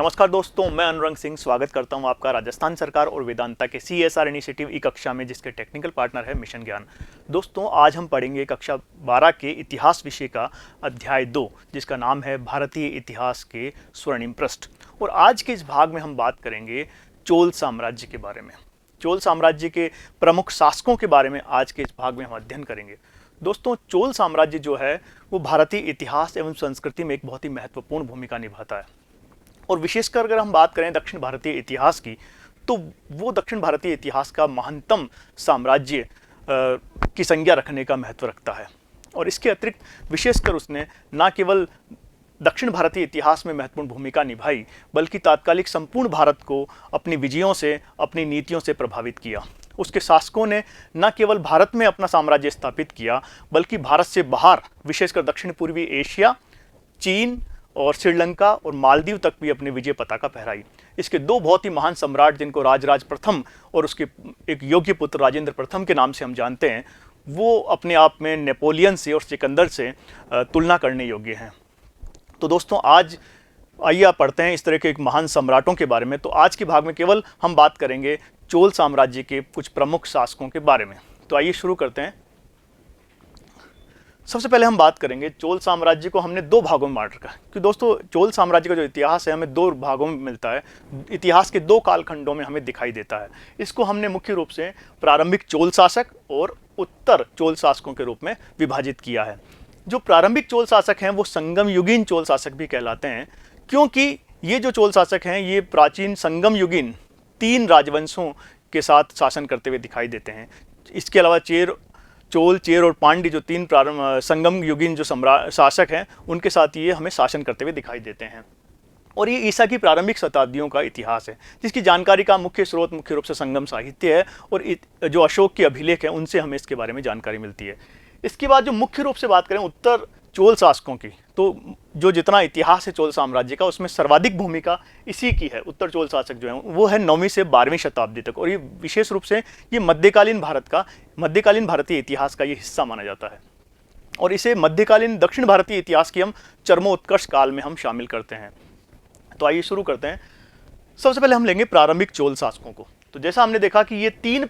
नमस्कार दोस्तों, मैं अनुरंग सिंह स्वागत करता हूं आपका राजस्थान सरकार और वेदांता के CSR इनिशिएटिव ई कक्षा में, जिसके टेक्निकल पार्टनर है मिशन ज्ञान। दोस्तों, आज हम पढ़ेंगे कक्षा 12 के इतिहास विषय का अध्याय 2, जिसका नाम है भारतीय इतिहास के स्वर्णिम पृष्ठ। और आज के इस भाग में हम बात करेंगे चोल साम्राज्य के बारे में। चोल साम्राज्य के प्रमुख शासकों के बारे में आज के इस भाग में हम अध्ययन करेंगे। दोस्तों, चोल साम्राज्य जो है वो भारतीय इतिहास एवं संस्कृति में एक बहुत ही महत्वपूर्ण भूमिका निभाता है। और विशेषकर अगर हम बात करें दक्षिण भारतीय इतिहास की, तो वो दक्षिण भारतीय इतिहास का महानतम साम्राज्य की संज्ञा रखने का महत्व रखता है। और इसके अतिरिक्त विशेषकर उसने न केवल दक्षिण भारतीय इतिहास में महत्वपूर्ण भूमिका निभाई, बल्कि तात्कालिक संपूर्ण भारत को अपनी विजयों से, अपनी नीतियों से प्रभावित किया। उसके शासकों ने न केवल भारत में अपना साम्राज्य स्थापित किया, बल्कि भारत से बाहर विशेषकर दक्षिण पूर्वी एशिया, चीन और श्रीलंका और मालदीव तक भी अपनी विजय पताका फहराई। इसके दो बहुत ही महान सम्राट, जिनको राजराज प्रथम और उसके एक योग्य पुत्र राजेंद्र प्रथम के नाम से हम जानते हैं, वो अपने आप में नेपोलियन से और सिकंदर से तुलना करने योग्य हैं। तो दोस्तों, आज आइए आप पढ़ते हैं इस तरह के एक महान सम्राटों के बारे में। तो आज के भाग में केवल हम बात करेंगे चोल साम्राज्य के कुछ प्रमुख शासकों के बारे में। तो आइए शुरू करते हैं। सबसे पहले हम बात करेंगे चोल साम्राज्य को हमने दो भागों में बांट रखा है, क्योंकि दोस्तों चोल साम्राज्य का जो इतिहास है हमें दो भागों में मिलता है। इतिहास के दो कालखंडों में हमें दिखाई देता है। इसको हमने मुख्य रूप से प्रारंभिक चोल शासक और उत्तर चोल शासकों के रूप में विभाजित किया है। जो प्रारंभिक चोल शासक हैं वो संगम युगीन चोल शासक भी कहलाते हैं, क्योंकि ये जो चोल शासक हैं ये प्राचीन संगम युगीन 3 राजवंशों के साथ शासन करते हुए दिखाई देते हैं। इसके अलावा चोल, चेर और पांड्य जो 3 संगम युगीन जो शासक हैं, उनके साथ ये हमें शासन करते हुए दिखाई देते हैं। और ये ईसा की प्रारंभिक शताब्दियों का इतिहास है, जिसकी जानकारी का मुख्य स्रोत मुख्य रूप से संगम साहित्य है। और जो अशोक के अभिलेख हैं उनसे हमें इसके बारे में जानकारी मिलती है। इसके बाद जो मुख्य रूप से बात करें उत्तर चोल शासकों की, तो जो जितना इतिहास है चोल साम्राज्य का, उसमें सर्वाधिक भूमिका इसी की है। उत्तर चोल शासक जो है वो है 9वीं से 12वीं शताब्दी तक। और ये विशेष रूप से ये मध्यकालीन भारतीय इतिहास का ये हिस्सा माना जाता है। और इसे मध्यकालीन दक्षिण भारतीय इतिहास की हम चरमोत्कर्ष काल में हम शामिल करते हैं। तो आइए शुरू करते हैं। सबसे पहले हम लेंगे प्रारंभिक चोल शासकों को। तो जैसा हमने देखा कि ये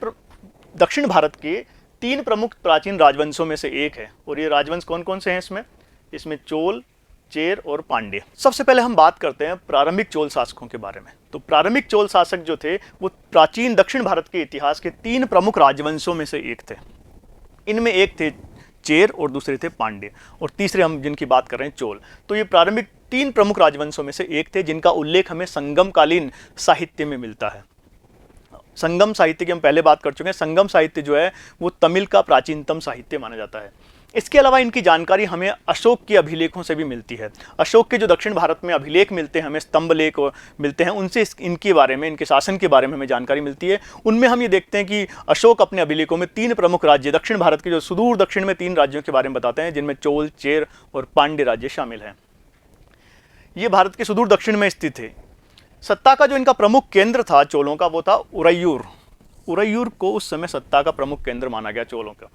दक्षिण भारत के 3 प्रमुख प्राचीन राजवंशों में से एक है। और ये राजवंश कौन कौन से हैं इसमें चोल, चेर और पांड्य। सबसे पहले हम बात करते हैं प्रारंभिक चोल शासकों के बारे में। तो प्रारंभिक चोल शासक जो थे वो प्राचीन दक्षिण भारत के इतिहास के 3 प्रमुख राजवंशों में से एक थे। इनमें एक थे चेर और दूसरे थे पांड्य, और तीसरे हम जिनकी बात कर रहे हैं चोल। तो ये प्रारंभिक 3 प्रमुख राजवंशों में से एक थे, जिनका उल्लेख हमें संगमकालीन साहित्य में मिलता है। संगम साहित्य की हम पहले बात कर चुके हैं। संगम साहित्य जो है वो तमिल का प्राचीनतम साहित्य माना जाता है। इसके अलावा इनकी जानकारी हमें अशोक के अभिलेखों से भी मिलती है। अशोक के जो दक्षिण भारत में अभिलेख मिलते हैं, हमें स्तंभ लेख मिलते हैं, उनसे इनके बारे में, इनके शासन के बारे में हमें जानकारी मिलती है। उनमें हम ये देखते हैं कि अशोक अपने अभिलेखों में 3 प्रमुख राज्य, दक्षिण भारत के जो सुदूर दक्षिण में 3 राज्यों के बारे में बताते हैं, जिनमें चोल, चेर और पांड्य राज्य शामिल हैं। ये भारत के सुदूर दक्षिण में स्थित है। सत्ता का जो इनका प्रमुख केंद्र था चोलों का, वो था उरैयूर। उरैयूर को उस समय सत्ता का प्रमुख केंद्र माना गया चोलों का।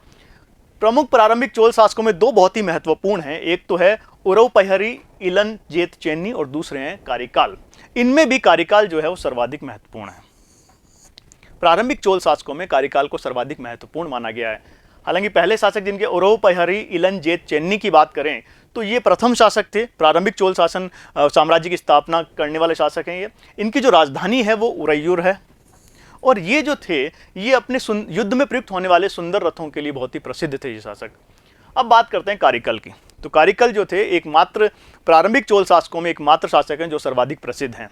प्रमुख प्रारंभिक चोल शासकों में 2 बहुत ही महत्वपूर्ण हैं। एक तो है उरवपहरी इलन जेतचेन्नी और दूसरे हैं कारिकाल। इनमें भी कारिकाल जो है वो सर्वाधिक महत्वपूर्ण है। प्रारंभिक चोल शासकों में कारिकाल को सर्वाधिक महत्वपूर्ण माना गया है। हालांकि पहले शासक जिनके उरवपहरी इलन जेतचेन्नी की बात करें तो ये प्रथम शासक थे। प्रारंभिक चोल शासन साम्राज्य की स्थापना करने वाले शासक हैं ये। इनकी जो राजधानी है वो उरैयूर है। और ये जो थे ये अपने युद्ध में प्रयुक्त होने वाले सुंदर रथों के लिए बहुत ही प्रसिद्ध थे ये शासक। अब बात करते हैं कारिकल की। तो कारिकल जो थे एकमात्र प्रारंभिक चोल शासकों में एकमात्र शासक हैं जो सर्वाधिक प्रसिद्ध हैं।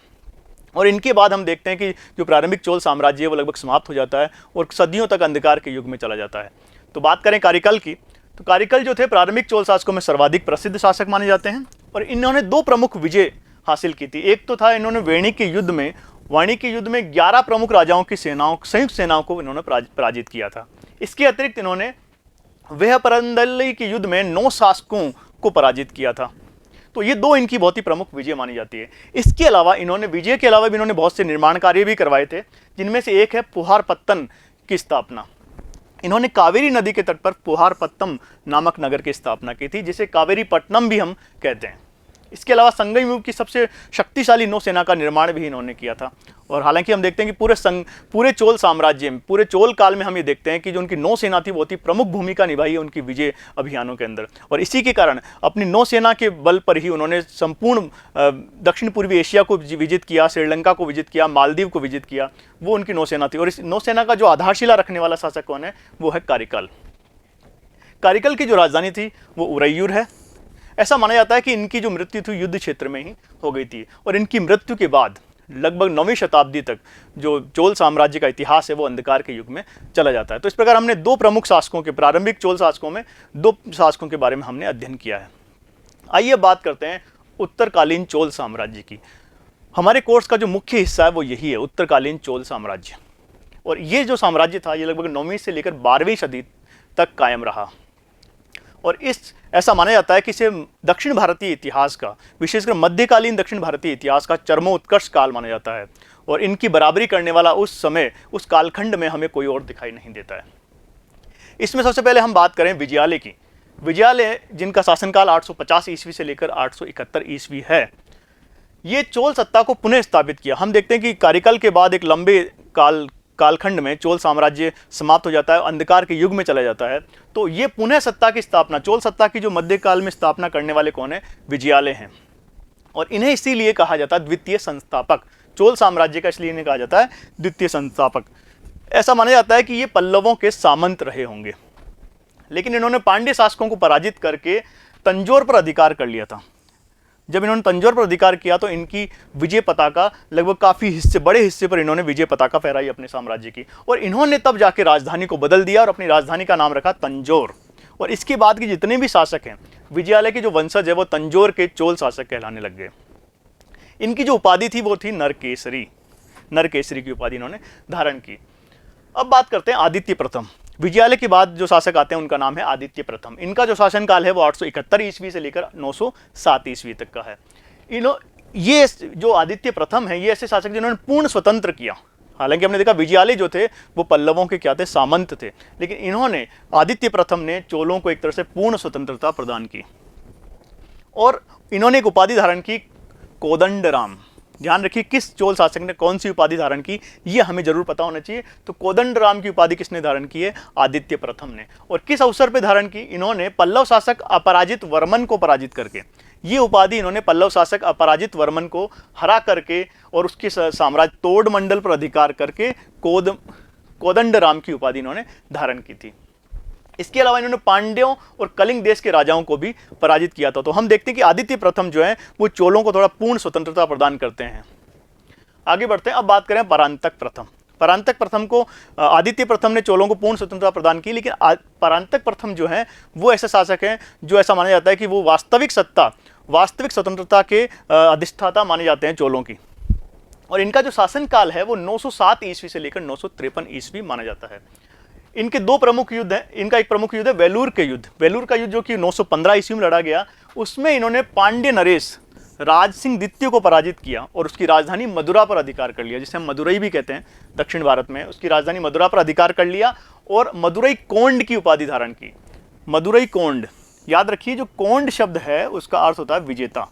और इनके बाद हम देखते हैं कि जो प्रारंभिक चोल साम्राज्य है वो लगभग समाप्त हो जाता है और सदियों तक अंधकार के युग में चला जाता है। तो बात करें कारिकल की, तो कारिकल जो थे प्रारंभिक चोल शासकों में सर्वाधिक प्रसिद्ध शासक माने जाते हैं। और इन्होंने 2 प्रमुख विजय हासिल की थी। एक तो था इन्होंने वाणी के युद्ध में 11 प्रमुख राजाओं की संयुक्त सेनाओं को इन्होंने पराजित किया था। इसके अतिरिक्त इन्होंने वेहपरंदली के युद्ध में 9 शासकों को पराजित किया था। तो ये 2 इनकी बहुत ही प्रमुख विजय मानी जाती है। इसके अलावा विजय के अलावा भी इन्होंने बहुत से निर्माण कार्य भी करवाए थे, जिनमें से एक है पुहारपत्तन की स्थापना। इन्होंने कावेरी नदी के तट पर पुहारपत्तम नामक नगर की स्थापना की थी, जिसे कावेरी पट्टनम भी हम कहते हैं। इसके अलावा संगम युग की सबसे शक्तिशाली नौसेना का निर्माण भी इन्होंने किया था। और हालांकि हम देखते हैं कि पूरे चोल साम्राज्य में, पूरे चोल काल में हम ये देखते हैं कि जो उनकी नौसेना थी बहुत ही प्रमुख भूमिका निभाई है उनकी विजय अभियानों के अंदर। और इसी के कारण अपनी नौसेना के बल पर ही उन्होंने संपूर्ण दक्षिण पूर्वी एशिया को विजित किया, श्रीलंका को विजित किया, मालदीव को विजित किया, वो उनकी नौसेना थी। और इस नौसेना का जो आधारशिला रखने वाला शासक कौन है, वो है कारिकल। कारिकल की जो राजधानी थी वो उरैयूर है। ऐसा माना जाता है कि इनकी जो मृत्यु थी युद्ध क्षेत्र में ही हो गई थी। और इनकी मृत्यु के बाद लगभग 9वीं शताब्दी तक जो चोल साम्राज्य का इतिहास है वो अंधकार के युग में चला जाता है। तो इस प्रकार हमने दो प्रमुख शासकों के, प्रारंभिक चोल शासकों में दो शासकों के बारे में हमने अध्ययन किया है। आइए बात करते हैं उत्तरकालीन चोल साम्राज्य की। हमारे कोर्स का जो मुख्य हिस्सा है वो यही है, उत्तरकालीन चोल साम्राज्य। और ये जो साम्राज्य था ये लगभग 9वीं से लेकर 12वीं सदी तक कायम रहा। और ऐसा माना जाता है कि इसे दक्षिण भारतीय इतिहास का, विशेषकर मध्यकालीन दक्षिण भारतीय इतिहास का चरमोत्कर्ष काल माना जाता है। और इनकी बराबरी करने वाला उस समय, उस कालखंड में हमें कोई और दिखाई नहीं देता है। इसमें सबसे पहले हम बात करें विजयालय की। विजयालय जिनका शासनकाल 850 ईस्वी से लेकर 871 ईस्वी है, ये चोल सत्ता को पुनः स्थापित किया। हम देखते हैं कि कारिकल के बाद एक लंबे कालखंड में चोल साम्राज्य समाप्त हो जाता है, अंधकार के युग में चला जाता है। तो ये पुनः सत्ता की स्थापना, चोल सत्ता की जो मध्यकाल में स्थापना करने वाले कौन है, विजयालय हैं। और इन्हें इसीलिए कहा जाता है द्वितीय संस्थापक। चोल साम्राज्य का इसलिए इन्हें कहा जाता है द्वितीय संस्थापक। ऐसा माना जाता है कि ये पल्लवों के सामंत रहे होंगे, लेकिन इन्होंने पांड्य शासकों को पराजित करके तंजौर पर अधिकार कर लिया था। जब इन्होंने तंजौर पर अधिकार किया तो इनकी विजय पताका लगभग काफ़ी हिस्से, बड़े हिस्से पर इन्होंने विजय पताका फहराई अपने साम्राज्य की। और इन्होंने तब जाके राजधानी को बदल दिया और अपनी राजधानी का नाम रखा तंजौर। और इसके बाद के जितने भी शासक हैं, विजयालय के जो वंशज है वो तंजौर के चोल शासक कहलाने लग गए। इनकी जो उपाधि थी वो थी नरकेसरी। नरकेसरी की उपाधि इन्होंने धारण की। अब बात करते हैं आदित्य प्रथम। विजयालय के बाद जो शासक आते हैं उनका नाम है आदित्य प्रथम। इनका जो शासनकाल है वो 871 ईस्वी से लेकर 907 ईस्वी तक का है। ये जो आदित्य प्रथम है, ये ऐसे शासक जिन्होंने पूर्ण स्वतंत्र किया। हालांकि हमने देखा विजयालय जो थे वो पल्लवों के क्या थे, सामंत थे, लेकिन इन्होंने, आदित्य प्रथम ने चोलों को एक तरह से पूर्ण स्वतंत्रता प्रदान की। और इन्होंने एक उपाधि धारण की, कोदंडराम। ध्यान रखिए किस चोल शासक ने कौन सी उपाधि धारण की, ये हमें जरूर पता होना चाहिए। तो कोदंडराम की उपाधि किसने धारण की है, आदित्य प्रथम ने। और किस अवसर पर धारण की, इन्होंने पल्लव शासक अपराजित वर्मन को पराजित करके, ये उपाधि इन्होंने पल्लव शासक अपराजित वर्मन को हरा करके और उसके साम्राज्य तोड़ मंडल पर अधिकार करके कोदंडराम की उपाधि इन्होंने धारण की थी। इसके अलावा इन्होंने पांड्यों और कलिंग देश के राजाओं को भी पराजित किया था। तो हम देखते हैं कि आदित्य प्रथम जो है वो चोलों को थोड़ा पूर्ण स्वतंत्रता प्रदान करते हैं। आगे बढ़ते हैं, अब बात करें परांतक प्रथम। परांतक प्रथम को, आदित्य प्रथम ने चोलों को पूर्ण स्वतंत्रता प्रदान की, लेकिन परांतक प्रथम जो है वो ऐसे शासक हैं जो ऐसा माना जाता है कि वो वास्तविक स्वतंत्रता के अधिष्ठाता माने जाते हैं चोलों की। और इनका जो शासनकाल है वो 907 ईस्वी से लेकर 953 ईस्वी माना जाता है। इनके दो प्रमुख युद्ध हैं। इनका एक प्रमुख युद्ध है वेलूर के युद्ध। वेलूर का युद्ध जो कि 915 ईस्वी में लड़ा गया, उसमें इन्होंने पांड्य नरेश राज सिंह द्वितीय को पराजित किया और उसकी राजधानी मदुरा पर अधिकार कर लिया, जिसे हम मदुरई भी कहते हैं दक्षिण भारत में। उसकी राजधानी मदुरा पर अधिकार कर लिया और मदुरई कोंड की उपाधि धारण की। मदुरई कोंड, याद रखिए जो कोंड शब्द है उसका अर्थ होता है विजेता।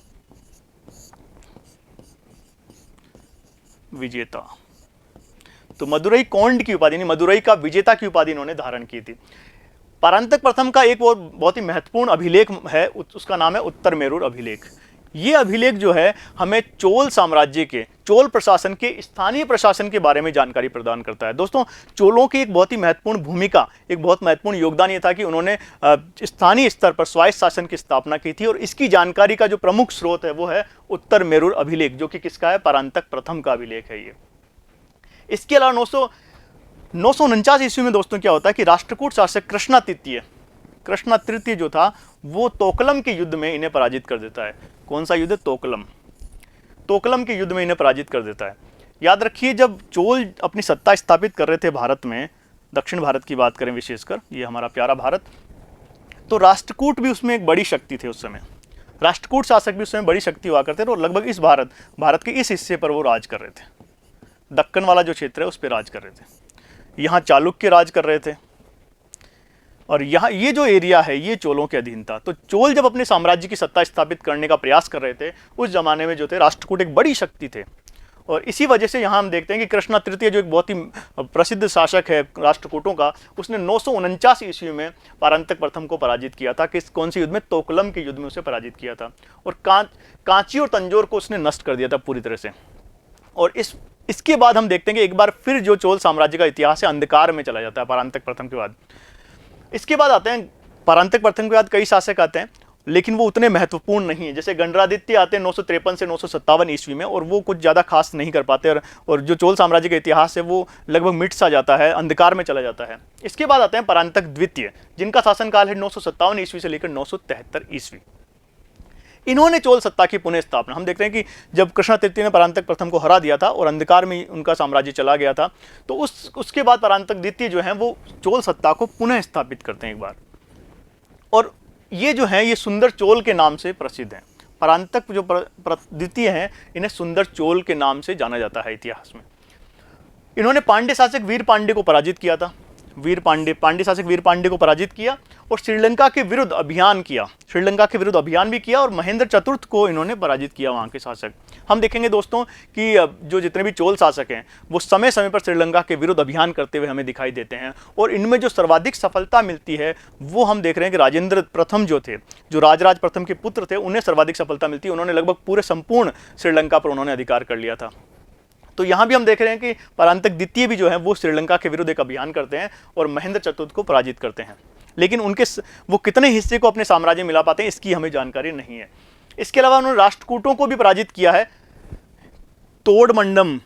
विजेता, तो मदुरई कोंड की उपाधि, मदुरई का विजेता की उपाधि इन्होंने धारण की थी। परांतक प्रथम का एक बहुत ही महत्वपूर्ण अभिलेख है, उसका नाम है उत्तर मेरूर अभिलेख। ये अभिलेख जो है हमें चोल साम्राज्य के, चोल प्रशासन के स्थानीय प्रशासन के बारे में जानकारी प्रदान करता है। दोस्तों, चोलों की एक बहुत ही महत्वपूर्ण भूमिका, एक बहुत महत्वपूर्ण योगदान ये था कि उन्होंने स्थानीय स्तर पर स्वायत्त शासन की स्थापना की थी। और इसकी जानकारी का जो प्रमुख स्रोत है वो है उत्तर मेरूर अभिलेख, जो कि किसका है, परांतक प्रथम का अभिलेख है ये। इसके अलावा 949 ईस्वी में दोस्तों क्या होता है कि राष्ट्रकूट शासक कृष्णा तृतीय जो था वो तोकलम के युद्ध में इन्हें पराजित कर देता है। कौन सा युद्ध, तोकलम के युद्ध में इन्हें पराजित कर देता है। याद रखिए जब चोल अपनी सत्ता स्थापित कर रहे थे भारत में, दक्षिण भारत की बात करें विशेषकर, ये हमारा प्यारा भारत, तो राष्ट्रकूट भी उसमें एक बड़ी शक्ति थे उस समय। राष्ट्रकूट शासक भी उस समय बड़ी शक्ति हुआ करते थे और लगभग इस भारत के इस हिस्से पर वो राज कर रहे थे। दक्कन वाला जो क्षेत्र है उस पर राज कर रहे थे। यहाँ चालुक्य राज कर रहे थे। और यहाँ ये जो एरिया है ये चोलों के अधीन था। तो चोल जब अपने साम्राज्य की सत्ता स्थापित करने का प्रयास कर रहे थे, उस जमाने में जो थे राष्ट्रकूट एक बड़ी शक्ति थे। और इसी वजह से यहाँ हम देखते हैं कि कृष्णा तृतीय जो एक बहुत ही प्रसिद्ध शासक है राष्ट्रकूटों का, उसने 949 ईस्वी में परांतक प्रथम को पराजित किया था। किस कौन से युद्ध में? तोकलम के युद्ध में उसे पराजित किया था। और कांची और तंजौर को उसने नष्ट कर दिया था पूरी तरह से। और इसके बाद हम देखते हैं कि एक बार फिर जो चोल साम्राज्य का इतिहास है अंधकार में चला जाता है परांतक प्रथम के बाद। इसके बाद आते हैं परांतक प्रथम के बाद कई शासक आते हैं, लेकिन वो उतने महत्वपूर्ण नहीं है। जैसे गणरादित्य आते हैं 953 से 957 ईस्वी में, और वो कुछ ज़्यादा खास नहीं कर पाते, और जो चोल साम्राज्य का इतिहास है वो लगभग मिट सा जाता है, अंधकार में चला जाता है। इसके बाद आते हैं परांतक द्वितीय, जिनका शासनकाल है 957 ईस्वी से लेकर 973 ईस्वी। इन्होंने चोल सत्ता की पुनः स्थापना, हम देखते हैं कि जब कृष्णा तृतीय ने परांतक प्रथम को हरा दिया था और अंधकार में उनका साम्राज्य चला गया था, तो उसके बाद परांतक द्वितीय जो है वो चोल सत्ता को पुनः स्थापित करते हैं एक बार। और ये जो है ये सुंदर चोल के नाम से प्रसिद्ध हैं। परांतक जो द्वितीय हैं इन्हें सुंदर चोल के नाम से जाना जाता है इतिहास में। इन्होंने पांड्य शासक वीर पांड्य को पराजित किया था। पांड्य शासक वीर पांड्य को पराजित किया और श्रीलंका के विरुद्ध अभियान किया। श्रीलंका के विरुद्ध अभियान भी किया, और महेंद्र चतुर्थ को इन्होंने पराजित किया वहाँ के शासक। हम देखेंगे दोस्तों कि जो जितने भी चोल शासक हैं वो समय समय पर श्रीलंका के विरुद्ध अभियान करते हुए हमें दिखाई देते हैं। और इनमें जो सर्वाधिक सफलता मिलती है वो हम देख रहे हैं कि राजेंद्र प्रथम जो थे, जो राजराज प्रथम के पुत्र थे, उन्हें सर्वाधिक सफलता मिलती है। उन्होंने लगभग पूरे संपूर्ण श्रीलंका पर उन्होंने अधिकार कर लिया था। तो यहाँ भी हम देख रहे हैं कि परांतक द्वितीय भी जो है वो श्रीलंका के विरुद्ध एक अभियान करते हैं और महेंद्र चतुर्थ को पराजित करते हैं। लेकिन उनके वो कितने हिस्से को अपने साम्राज्य में मिला पाते हैं इसकी हमें जानकारी नहीं है। इसके अलावा उन्होंने राष्ट्रकूटों को भी पराजित किया है। तोड़मंडम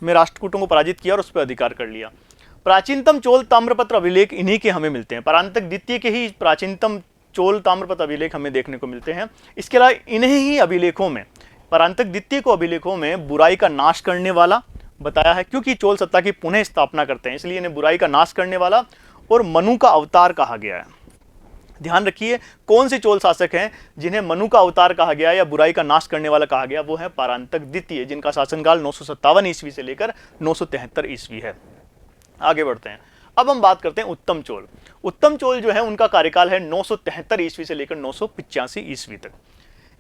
में राष्ट्रकूटों को पराजित किया और उस पर अधिकार कर लिया। प्राचीनतम चोल ताम्रपत्र अभिलेख इन्हीं के हमें मिलते हैं। परांतक द्वितीय के ही प्राचीनतम चोल ताम्रपत्र अभिलेख हमें देखने को मिलते हैं। इसके अलावा इन्हीं ही अभिलेखों में, परांतक द्वितीय को अभिलेखों में बुराई का नाश करने वाला बताया है, क्योंकि चोल सत्ता की पुनः स्थापना करते हैं इसलिए इन्हें बुराई का नाश करने वाला और मनु का अवतार कहा गया है। ध्यान रखिए कौन से चोल शासक हैं जिन्हें मनु का अवतार कहा गया या बुराई का नाश करने वाला कहा गया, वो है परांतक द्वितीय, जिनका शासनकाल 957 ईस्वी से लेकर 973 ईस्वी है। आगे बढ़ते हैं। अब हम बात करते हैं उत्तम चोल। उत्तम चोल जो है उनका कार्यकाल है 973 ईस्वी से लेकर 985 ईस्वी तक।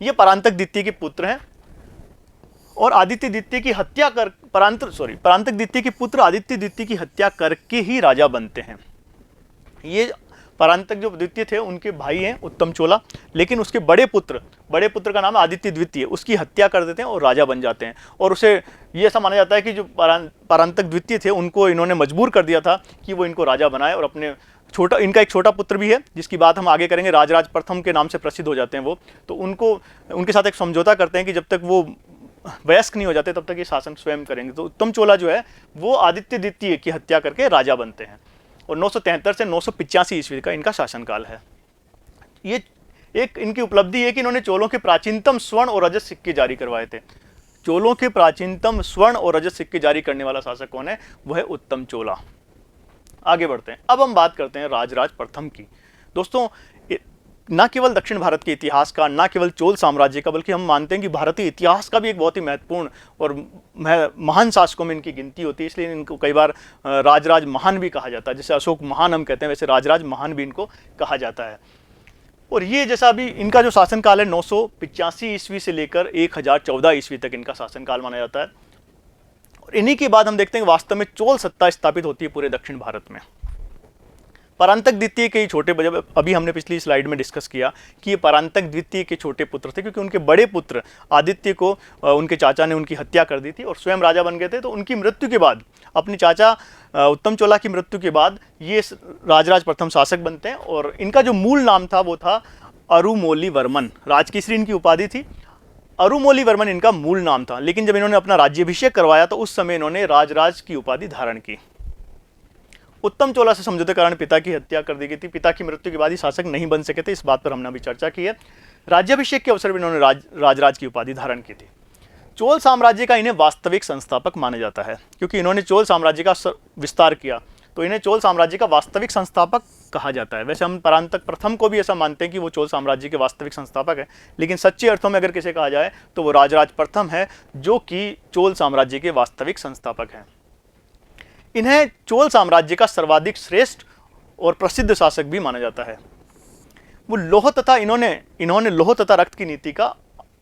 ये परांतक द्वितीय के पुत्र हैं और आदित्य द्वितीय की हत्या कर परांतक द्वितीय के पुत्र आदित्य द्वितीय की हत्या करके ही राजा बनते हैं। ये परांतक जो द्वितीय थे उनके भाई हैं उत्तम चोला, लेकिन उसके बड़े पुत्र का नाम है आदित्य द्वितीय, उसकी हत्या कर देते हैं और राजा बन जाते हैं। और उसे ये ऐसा माना जाता है कि जो परांतक द्वितीय थे उनको इन्होंने मजबूर कर दिया था कि वो इनको राजा बनाए, और अपने इनका एक छोटा पुत्र भी है जिसकी बात हम आगे करेंगे, राजराज प्रथम के नाम से प्रसिद्ध हो जाते हैं वो। तो उनके साथ एक समझौता करते हैं कि जब तक वो वयस्क नहीं हो जाते तब तक ये शासन स्वयं करेंगे। तो उत्तम चोला जो है वो आदित्य द्वितीय की हत्या करके राजा बनते हैं और 973 से 985 ईस्वी का इनका शासनकाल है। ये एक इनकी उपलब्धि है कि इन्होंने चोलों के प्राचीनतम स्वर्ण और रजत सिक्के जारी करवाए थे। चोलों के प्राचीनतम स्वर्ण और रजत सिक्के जारी करने वाला शासक कौन है? वह है उत्तम चोला। आगे बढ़ते हैं। अब हम बात करते हैं राजराज प्रथम की। दोस्तों न केवल दक्षिण भारत के इतिहास का, न केवल चोल साम्राज्य का, बल्कि हम मानते हैं कि भारतीय इतिहास का भी एक बहुत ही महत्वपूर्ण और महान शासकों में इनकी गिनती होती है, इसलिए इनको कई बार राजराज महान भी कहा जाता है। जैसे अशोक महान हम कहते हैं, वैसे राजराज महान भी इनको कहा जाता है। और ये जैसा अभी इनका जो शासनकाल है 985 ईस्वी से लेकर 1014 ईस्वी तक इनका शासनकाल माना जाता है। और इन्हीं के बाद हम देखते हैं वास्तव में चोल सत्ता स्थापित होती है पूरे दक्षिण भारत में। परांतक द्वितीय के छोटे, जब अभी हमने पिछली स्लाइड में डिस्कस किया कि ये परांतक द्वितीय के छोटे पुत्र थे, क्योंकि उनके बड़े पुत्र आदित्य को उनके चाचा ने उनकी हत्या कर दी थी और स्वयं राजा बन गए थे। तो उनकी मृत्यु के बाद, अपने चाचा उत्तम चोला की मृत्यु के बाद ये राजराज प्रथम शासक बनते हैं। और इनका जो मूल नाम था वो था अरुमोलीवर्मन। राजकेसरी इनकी उपाधि थी, अरुमोलीवर्मन इनका मूल नाम था। लेकिन जब इन्होंने अपना राज्याभिषेक करवाया तो उस समय इन्होंने राजराज की उपाधि धारण की। उत्तम चोला से समझौते कारण पिता की हत्या कर दी गई थी। पिता की मृत्यु के बाद ही शासक नहीं बन सके थे, इस बात पर हमने अभी चर्चा की है। राज्याभिषेक के अवसर पर इन्होंने राजराज की उपाधि धारण की थी। चोल साम्राज्य का इन्हें वास्तविक संस्थापक माना जाता है, क्योंकि इन्होंने चोल साम्राज्य का विस्तार किया, तो इन्हें चोल साम्राज्य का वास्तविक संस्थापक कहा जाता है। वैसे हम परांतक प्रथम को भी ऐसा मानते हैं कि वो चोल साम्राज्य के वास्तविक संस्थापक है, लेकिन सच्चे अर्थों में अगर किसे कहा जाए तो वो राजराज प्रथम है, जो कि चोल साम्राज्य के वास्तविक संस्थापक हैं। इन्हें चोल साम्राज्य का सर्वाधिक श्रेष्ठ और प्रसिद्ध शासक भी माना जाता है। वो लौह तथा इन्होंने लौह तथा रक्त की नीति का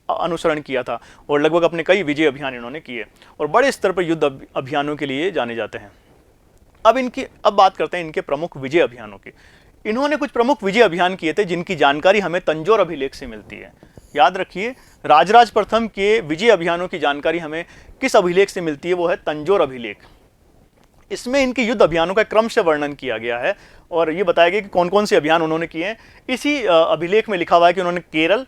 अनुसरण किया था और लगभग अपने कई विजय अभियान इन्होंने किए और बड़े स्तर पर युद्ध अभियानों के लिए जाने जाते हैं। अब बात करते हैं इनके प्रमुख विजय अभियानों की। इन्होंने कुछ प्रमुख विजय अभियान किए थे जिनकी जानकारी हमें तंजौर अभिलेख से मिलती है। याद रखिए, राजराज प्रथम के विजय अभियानों की जानकारी हमें किस अभिलेख से मिलती है, वो है तंजौर अभिलेख। इसमें इनके युद्ध अभियानों का क्रम से वर्णन किया गया है और ये बताया गया कि कौन कौन से अभियान उन्होंने किए हैं। इसी अभिलेख में लिखा हुआ है कि उन्होंने केरल,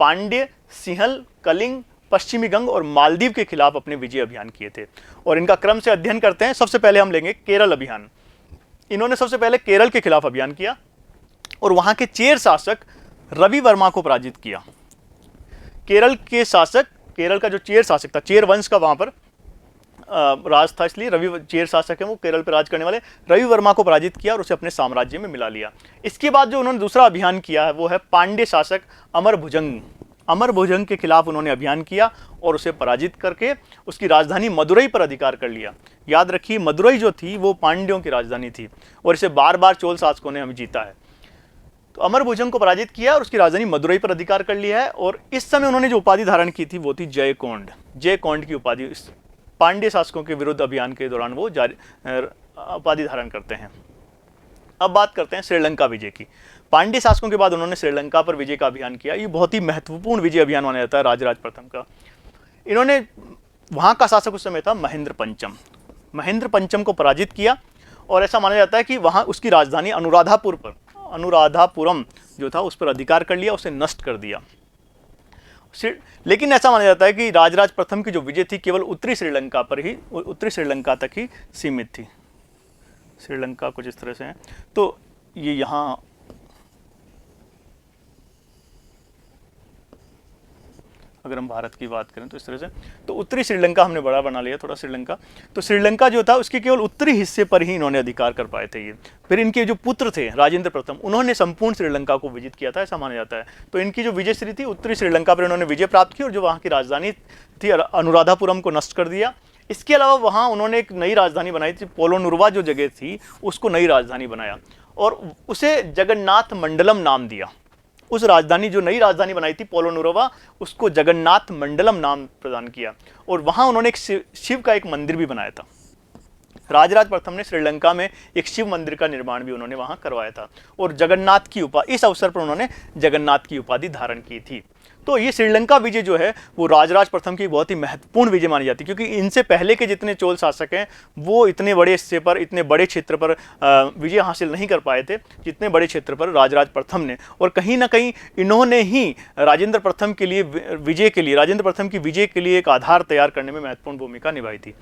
पांड्य, सिंहल, कलिंग, पश्चिमी गंग और मालदीव के खिलाफ अपने विजय अभियान किए थे और इनका क्रम से अध्ययन करते हैं। सबसे पहले हम लेंगे केरल अभियान। इन्होंने सबसे पहले केरल के खिलाफ अभियान किया और वहां के चेर शासक रवि वर्मा को पराजित किया। केरल का जो चेर शासक था, चेर वंश का वहां पर राज था, इसलिए चेर शासक है वो केरल पर राज करने वाले रवि वर्मा को पराजित किया और उसे अपने साम्राज्य में मिला लिया। इसके बाद जो उन्होंने दूसरा अभियान किया है वो है पांड्य शासक अमरभुजंग के खिलाफ उन्होंने अभियान किया और उसे पराजित करके उसकी राजधानी मदुरई पर अधिकार कर लिया। याद रखिए, मदुरई जो थी वो पांड्यों की राजधानी थी और इसे बार बार चोल शासकों ने हमें जीता है। तो अमरभुजंग को पराजित किया और उसकी राजधानी मदुरई पर अधिकार कर लिया है और इस समय उन्होंने जो उपाधि धारण की थी वो थी जयकोंड की उपाधि। पांड्य शासकों के विरुद्ध अभियान के दौरान वो उपाधि धारण करते हैं। अब बात करते हैं श्रीलंका विजय की। पांड्य शासकों के बाद उन्होंने श्रीलंका पर विजय का अभियान किया। ये बहुत ही महत्वपूर्ण विजय अभियान माना जाता है राजराज प्रथम का। इन्होंने, वहां का शासक उस समय था महेंद्र पंचम को पराजित किया और ऐसा माना जाता है कि वहां उसकी राजधानी अनुराधापुरम जो था उस पर अधिकार कर लिया, उसे नष्ट कर दिया। लेकिन ऐसा माना जाता है कि राजराज प्रथम की जो विजय थी केवल उत्तरी श्रीलंका तक ही सीमित थी। श्रीलंका कुछ इस तरह से है, तो ये यहाँ अगर हम भारत की बात करें तो इस तरह से, तो उत्तरी श्रीलंका हमने बड़ा बना लिया थोड़ा श्रीलंका। तो श्रीलंका जो था उसके केवल उत्तरी हिस्से पर ही इन्होंने अधिकार कर पाए थे ये। फिर इनके जो पुत्र थे राजेंद्र प्रथम, उन्होंने संपूर्ण श्रीलंका को विजित किया था, ऐसा माना जाता है। तो इनकी जो विजय श्री थी उत्तरी श्रीलंका पर इन्होंने विजय प्राप्त की और जो वहाँ की राजधानी थी अनुराधापुरम को नष्ट कर दिया। इसके अलावा वहाँ उन्होंने एक नई राजधानी बनाई थी, पोलोनुरवा जो जगह थी उसको नई राजधानी बनाया और उसे जगन्नाथ मंडलम नाम दिया। उस राजधानी, जो नई राजधानी बनाई थी पोलोनुरवा, उसको जगन्नाथ मंडलम नाम प्रदान किया और वहां उन्होंने एक शिव का एक मंदिर भी बनाया था। राजराज प्रथम ने श्रीलंका में एक शिव मंदिर का निर्माण भी उन्होंने वहां करवाया था और जगन्नाथ की इस अवसर पर उन्होंने जगन्नाथ की उपाधि धारण की थी। तो ये श्रीलंका विजय जो है वो राजराज प्रथम की बहुत ही महत्वपूर्ण विजय मानी जाती है, क्योंकि इनसे पहले के जितने चोल शासक हैं वो इतने बड़े हिस्से पर, इतने बड़े क्षेत्र पर विजय हासिल नहीं कर पाए थे जितने बड़े क्षेत्र पर राजराज प्रथम ने। और कहीं ना कहीं इन्होंने ही राजेंद्र प्रथम की विजय के लिए एक आधार तैयार करने में महत्वपूर्ण भूमिका निभाई थी।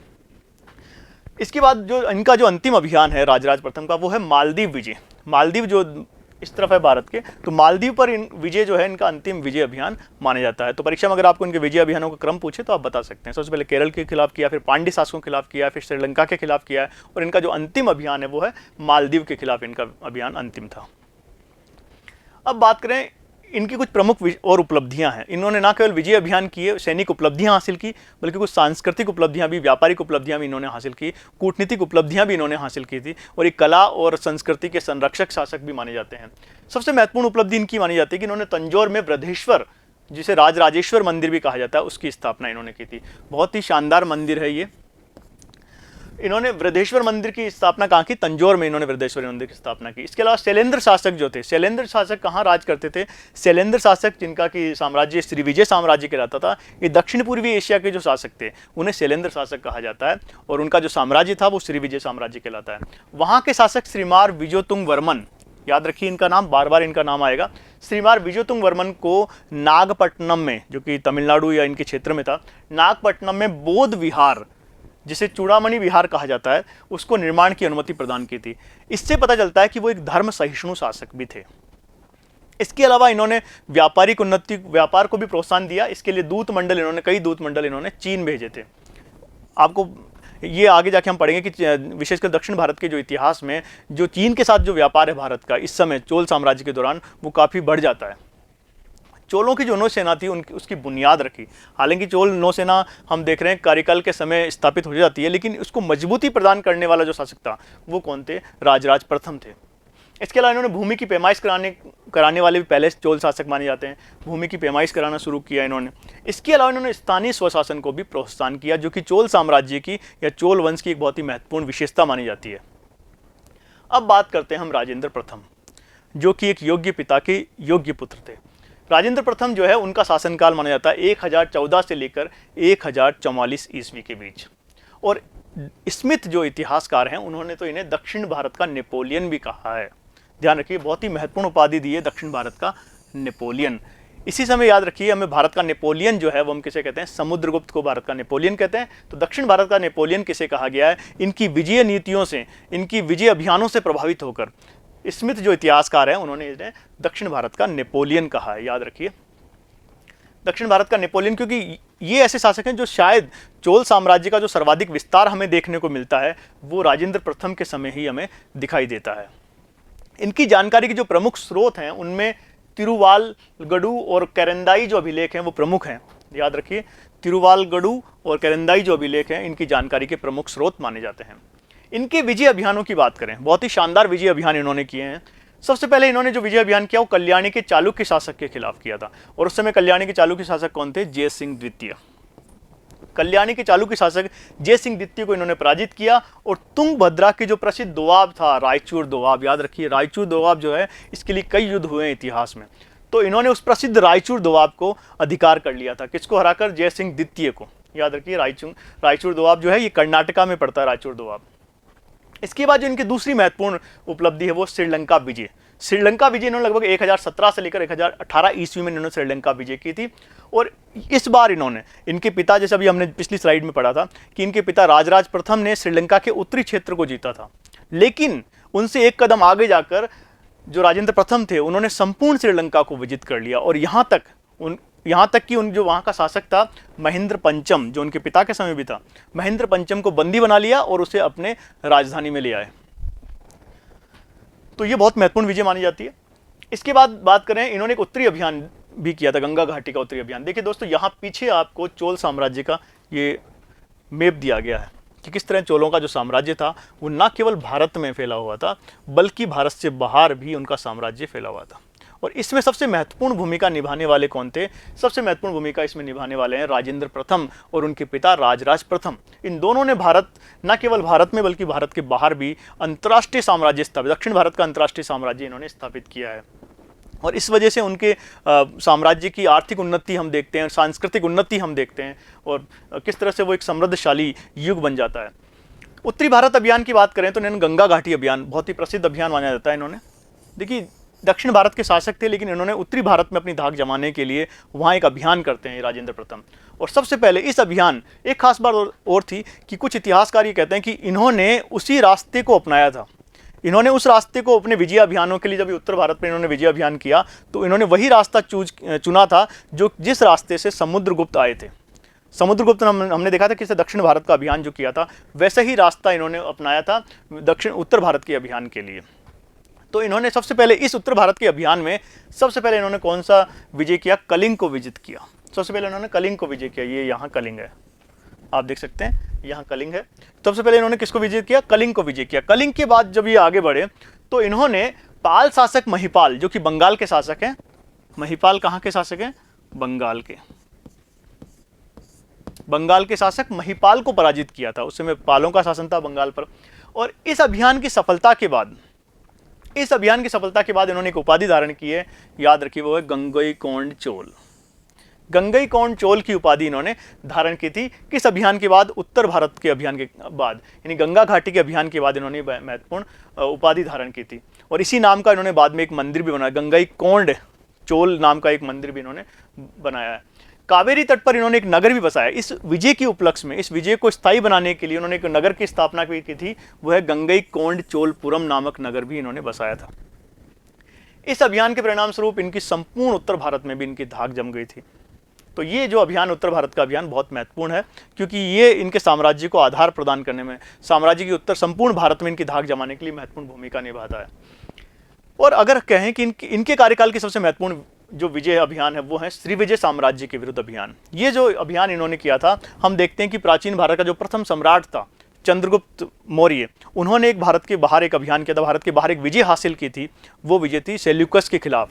इसके बाद जो इनका जो अंतिम अभियान है राजराज प्रथम का वो है मालदीव विजय। मालदीव जो इस तरफ है भारत के, तो मालदीव पर विजय जो है इनका अंतिम विजय अभियान माना जाता है। तो परीक्षा में अगर आपको इनके विजय अभियानों का क्रम पूछे तो आप बता सकते हैं। सबसे पहले केरल के खिलाफ किया, फिर पांड्य शासकों के खिलाफ किया, फिर श्रीलंका के खिलाफ किया है और इनका जो अंतिम अभियान है वो है मालदीव के खिलाफ, इनका अभियान अंतिम था। अब बात करें इनकी कुछ प्रमुख और उपलब्धियां हैं। इन्होंने ना केवल विजय अभियान किए, सैनिक उपलब्धियां हासिल की, बल्कि कुछ सांस्कृतिक उपलब्धियां भी, व्यापारिक उपलब्धियां भी इन्होंने हासिल की, कूटनीतिक उपलब्धियां भी इन्होंने हासिल की थी और ये कला और संस्कृति के संरक्षक शासक भी माने जाते हैं। सबसे महत्वपूर्ण उपलब्धि इनकी मानी जाती है कि इन्होंने तंजौर में बृहदेश्वर, जिसे राजराजेश्वर मंदिर भी कहा जाता है, उसकी स्थापना इन्होंने की थी। बहुत ही शानदार मंदिर है ये। इन्होंने बृहदेश्वर मंदिर की स्थापना कहाँ की? तंजौर में इन्होंने बृहदेश्वर मंदिर की स्थापना की। इसके अलावा शैलेंद्र शासक जो थे, शैलेंद्र शासक कहाँ राज करते थे? शैलेंद्र शासक, जिनका कि साम्राज्य श्रीविजय साम्राज्य कहलाता था, ये दक्षिण पूर्वी एशिया के जो शासक थे उन्हें शैलेंद्र शासक कहा जाता है और उनका जो साम्राज्य था वो श्रीविजय साम्राज्य कहलाता है। वहाँ के शासक श्रीमार विजयोतुंग वर्मन, याद रखिए इनका नाम, बार बार इनका नाम आएगा। श्रीमार विजयोतुंग वर्मन को नागपट्टनम में, जो कि तमिलनाडु या इनके क्षेत्र में था, नागपट्टनम में बौद्ध विहार, जिसे चूड़ामणि विहार कहा जाता है, उसको निर्माण की अनुमति प्रदान की थी। इससे पता चलता है कि वो एक धर्म सहिष्णु शासक भी थे। इसके अलावा इन्होंने व्यापारिक उन्नति, व्यापार को भी प्रोत्साहन दिया। इसके लिए कई दूत मंडल इन्होंने चीन भेजे थे। आपको ये आगे जाके हम पढ़ेंगे कि विशेषकर दक्षिण भारत के जो इतिहास में जो चीन के साथ जो व्यापार है भारत का इस समय चोल साम्राज्य के दौरान, वो काफ़ी बढ़ जाता है। चोलों की जो नौसेना थी उसकी बुनियाद रखी। हालांकि चोल नौसेना हम देख रहे हैं कार्यकाल के समय स्थापित हो जाती है, लेकिन उसको मजबूती प्रदान करने वाला जो शासक था वो कौन थे? राजराज प्रथम थे। इसके अलावा इन्होंने भूमि की पैमाइश कराने वाले भी पहले चोल शासक माने जाते हैं। भूमि की पैमाइश कराना शुरू किया इन्होंने। इसके अलावा इन्होंने स्थानीय स्वशासन को भी प्रोत्साहन किया, जो कि चोल साम्राज्य की या चोल वंश की एक बहुत ही महत्वपूर्ण विशेषता मानी जाती है। अब बात करते हैं हम राजेंद्र प्रथम, जो कि एक योग्य पिता के योग्य पुत्र थे। राजेंद्र प्रथम जो है उनका शासनकाल माना जाता है 1014 से लेकर 1044 ईस्वी के बीच। और स्मिथ जो इतिहासकार हैं उन्होंने तो इन्हें दक्षिण भारत का नेपोलियन भी कहा है। ध्यान रखिए, बहुत ही महत्वपूर्ण उपाधि दी है दक्षिण भारत का नेपोलियन। इसी समय याद रखिए, हमें भारत का नेपोलियन जो है वो हम किसे कहते हैं? समुद्रगुप्त को भारत का नेपोलियन कहते हैं। तो दक्षिण भारत का नेपोलियन किसे कहा गया है? इनकी विजय नीतियों से, इनकी विजय अभियानों से प्रभावित होकर स्मिथ जो इतिहासकार हैं उन्होंने इन्हें दक्षिण भारत का नेपोलियन कहा है। याद रखिए, दक्षिण भारत का नेपोलियन, क्योंकि ये ऐसे शासक हैं जो शायद चोल साम्राज्य का जो सर्वाधिक विस्तार हमें देखने को मिलता है वो राजेंद्र प्रथम के समय ही हमें दिखाई देता है। इनकी जानकारी के जो प्रमुख स्रोत हैं उनमें तिरुवालगडू और केरंदाई जो अभिलेख हैं वो प्रमुख हैं। याद रखिए, तिरुवालगडू और केरंदाई जो अभिलेख हैं इनकी जानकारी के प्रमुख स्रोत माने जाते हैं। इनके विजय अभियानों की बात करें, बहुत ही शानदार विजय अभियान इन्होंने किए हैं। सबसे पहले इन्होंने जो विजय अभियान किया वो कल्याणी के चालुक्य शासक के खिलाफ किया था। और उस समय कल्याणी के चालुक्य शासक कौन थे? जय सिंह द्वितीय। कल्याणी के चालुक्य शासक जय सिंह द्वितीय को इन्होंने पराजित किया और तुंगभद्रा के जो प्रसिद्ध दोआब था रायचूर दोआब, याद रखिए रायचूर दोआब जो है इसके लिए कई युद्ध हुए हैं इतिहास में, तो इन्होंने उस प्रसिद्ध रायचूर दोआब को अधिकार कर लिया था। किसको हराकर? जय सिंह द्वितीय को। याद रखिए, रायचूर दोआब जो है ये कर्नाटका में पड़ता है, रायचूर दोआब। इसके बाद जो इनकी दूसरी महत्वपूर्ण उपलब्धि है वो श्रीलंका विजय। श्रीलंका विजय इन्होंने लगभग 1017 से लेकर 1018 ईस्वी में इन्होंने श्रीलंका विजय की थी। और इस बार इन्होंने, इनके पिता, जैसे अभी हमने पिछली स्लाइड में पढ़ा था कि इनके पिता राजराज प्रथम ने श्रीलंका के उत्तरी क्षेत्र को जीता था, लेकिन उनसे एक कदम आगे जाकर जो राजेंद्र प्रथम थे उन्होंने संपूर्ण श्रीलंका को विजित कर लिया। और यहाँ तक कि उन जो वहाँ का शासक था महेंद्र पंचम, जो उनके पिता के समय भी था, महेंद्र पंचम को बंदी बना लिया और उसे अपने राजधानी में ले आए। तो ये बहुत महत्वपूर्ण विजय मानी जाती है। इसके बाद बात करें, इन्होंने एक उत्तरी अभियान भी किया था, गंगा घाटी का उत्तरी अभियान। देखिए दोस्तों, यहाँ पीछे आपको चोल साम्राज्य का ये मैप दिया गया है कि किस तरह चोलों का जो साम्राज्य था वो न केवल भारत में फैला हुआ था बल्कि भारत से बाहर भी उनका साम्राज्य फैला हुआ था। और इसमें सबसे महत्वपूर्ण भूमिका निभाने वाले कौन थे? सबसे महत्वपूर्ण भूमिका इसमें निभाने वाले हैं राजेंद्र प्रथम और उनके पिता राजराज प्रथम। इन दोनों ने भारत, न केवल भारत में बल्कि भारत के बाहर भी अंतर्राष्ट्रीय साम्राज्य स्थापित, दक्षिण भारत का अंतर्राष्ट्रीय साम्राज्य इन्होंने स्थापित किया है। और इस वजह से उनके साम्राज्य की आर्थिक उन्नति हम देखते हैं, सांस्कृतिक उन्नति हम देखते हैं और किस तरह से वो एक समृद्धशाली युग बन जाता है। उत्तरी भारत अभियान की बात करें तो इन्होंने गंगा घाटी अभियान, बहुत ही प्रसिद्ध अभियान माना जाता है। इन्होंने, देखिए दक्षिण भारत के शासक थे लेकिन इन्होंने उत्तरी भारत में अपनी धाक जमाने के लिए वहाँ एक अभियान करते हैं राजेंद्र प्रथम। और सबसे पहले इस अभियान, एक खास बात और थी कि कुछ इतिहासकार ये कहते हैं कि इन्होंने उसी रास्ते को अपनाया था। इन्होंने उस रास्ते को अपने विजय अभियानों के लिए, जब उत्तर भारत में इन्होंने विजय अभियान किया तो इन्होंने वही रास्ता चुना था जिस रास्ते से समुद्रगुप्त आए थे। समुद्रगुप्त हमने देखा था कि दक्षिण भारत का अभियान जो किया था वैसा ही रास्ता इन्होंने अपनाया था उत्तर भारत के अभियान के लिए। तो इन्होंने सबसे पहले इस उत्तर भारत के अभियान में सबसे पहले इन्होंने कौन सा विजय किया? कलिंग को विजित किया। सबसे पहले इन्होंने कलिंग को विजय किया। ये यहाँ कलिंग है, आप देख सकते हैं, यहाँ कलिंग है। सबसे पहले इन्होंने किसको विजय किया? कलिंग को विजय किया। कलिंग के बाद जब ये आगे बढ़े तो इन्होंने पाल शासक महिपाल, जो कि बंगाल के शासक हैं, महिपाल कहाँ के शासक हैं? बंगाल के। बंगाल के शासक महिपाल को पराजित किया था। उस समय पालों का शासन था बंगाल पर। और इस अभियान की सफलता के बाद इन्होंने एक उपाधि धारण की है, याद रखिए, वो है गंगईकोंड चोल। गंगईकोंड चोल की उपाधि इन्होंने धारण की थी किस अभियान के बाद? उत्तर भारत के अभियान के बाद, यानी गंगा घाटी के अभियान के बाद इन्होंने महत्वपूर्ण उपाधि धारण की थी। और इसी नाम का इन्होंने बाद में एक मंदिर भी बनाया, गंगईकोंड चोल नाम का एक मंदिर भी इन्होंने बनाया है। कावेरी तट पर इन्होंने एक नगर भी बसाया। इस विजय के उपलक्ष्य में, इस विजय को स्थायी बनाने के लिए उन्होंने एक नगर की स्थापना भी की थी, वो है गंगईकोंड चोलपुरम नामक नगर भी इन्होंने बसाया था। इस अभियान के परिणाम स्वरूप इनकी संपूर्ण उत्तर भारत में भी इनकी धाक जम गई थी। तो ये जो अभियान, उत्तर भारत का अभियान, बहुत महत्वपूर्ण है क्योंकि ये इनके साम्राज्य को आधार प्रदान करने में, साम्राज्य की उत्तर संपूर्ण भारत में इनकी धाक जमाने के लिए महत्वपूर्ण भूमिका निभाता है। और अगर कहें कि इनके कार्यकाल की सबसे महत्वपूर्ण जो विजय अभियान है वो है श्रीविजय साम्राज्य के विरुद्ध अभियान। ये जो अभियान इन्होंने किया था, हम देखते हैं कि प्राचीन भारत का जो प्रथम सम्राट था चंद्रगुप्त मौर्य, उन्होंने एक भारत के बाहर एक अभियान किया था, भारत के बाहर एक विजय हासिल की थी। वो विजय थी सेल्यूकस के खिलाफ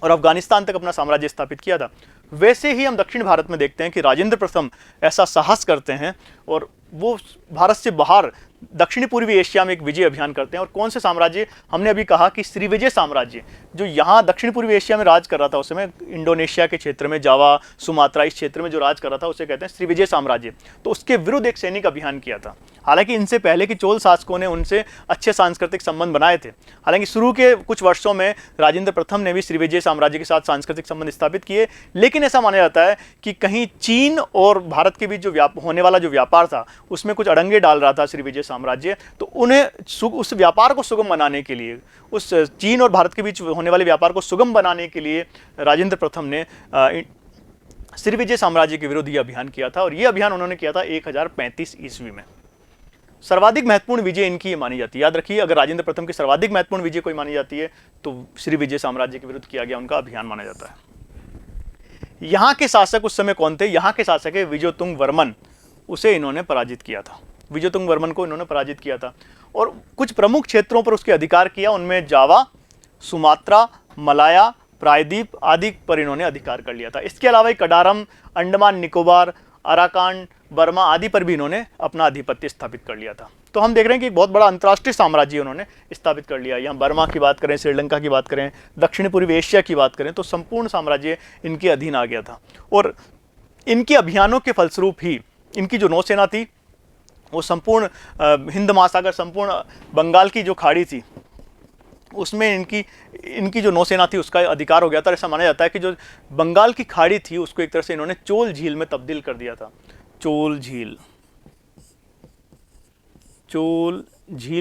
और अफगानिस्तान तक अपना साम्राज्य स्थापित किया था। वैसे ही हम दक्षिण भारत में देखते हैं कि राजेंद्र प्रथम ऐसा साहस करते हैं और वो भारत से बाहर दक्षिणी पूर्वी एशिया में एक विजय अभियान करते हैं। और कौन से साम्राज्य? हमने अभी कहा कि श्रीविजय साम्राज्य, जो यहाँ दक्षिण पूर्वी एशिया में राज कर रहा था उस समय, इंडोनेशिया के क्षेत्र में, जावा, सुमात्रा, इस क्षेत्र में जो राज कर रहा था उसे कहते हैं श्रीविजय साम्राज्य। तो उसके विरुद्ध एक सैनिक अभियान किया था। हालांकि इनसे पहले कि चोल शासकों ने उनसे अच्छे सांस्कृतिक संबंध बनाए थे। हालांकि शुरू के कुछ वर्षों में राजेंद्र प्रथम ने भी श्रीविजय साम्राज्य के साथ सांस्कृतिक संबंध स्थापित किए, लेकिन ऐसा माना जाता है कि कहीं चीन और भारत के बीच जो होने वाला जो व्यापार था उसमें कुछ अड़ंगे डाल रहा था श्रीविजय साम्राज्य। तो उन्हें उस व्यापार को सुगम बनाने के लिए, उस चीन और भारत के बीच होने वाले व्यापार को सुगम बनाने के लिए राजेंद्र प्रथम ने श्रीविजय साम्राज्य के विरुद्ध यह अभियान किया था। और यह अभियान उन्होंने किया था 1035 ईस्वी में। सर्वाधिक महत्वपूर्ण विजय इनकी मानी जाती है। याद रखिए, अगर राजेंद्र प्रथम की सर्वाधिक महत्वपूर्ण विजय कोई मानी जाती है तो श्रीविजय साम्राज्य के विरुद्ध किया गया उनका अभियान माना जाता है। यहाँ के शासक उस समय कौन थे? यहाँ के शासक है विजयतुंग वर्मन। उसे इन्होंने पराजित किया था, विजयतुंग वर्मन को इन्होंने पराजित किया था और कुछ प्रमुख क्षेत्रों पर उसके अधिकार किया। उनमें जावा, सुमात्रा, मलाया, प्रायद्वीप आदि पर इन्होंने अधिकार कर लिया था। इसके अलावा कडारम, अंडमान निकोबार, अराकान, बर्मा आदि पर भी इन्होंने अपना आधिपत्य स्थापित कर लिया था। तो हम देख रहे हैं कि एक बहुत बड़ा अंतर्राष्ट्रीय साम्राज्य उन्होंने स्थापित कर लिया। यहाँ बर्मा की बात करें, श्रीलंका की बात करें, दक्षिण पूर्वी एशिया की बात करें, तो संपूर्ण साम्राज्य इनके अधीन आ गया था। और इनके अभियानों के फलस्वरूप ही इनकी जो नौसेना थी वो संपूर्ण हिंद महासागर, संपूर्ण बंगाल की जो खाड़ी थी उसमें इनकी जो नौसेना थी उसका अधिकार हो गया था। ऐसा माना जाता है कि जो बंगाल की खाड़ी थी उसको एक तरह से इन्होंने चोल झील में तब्दील कर दिया था। चोल झील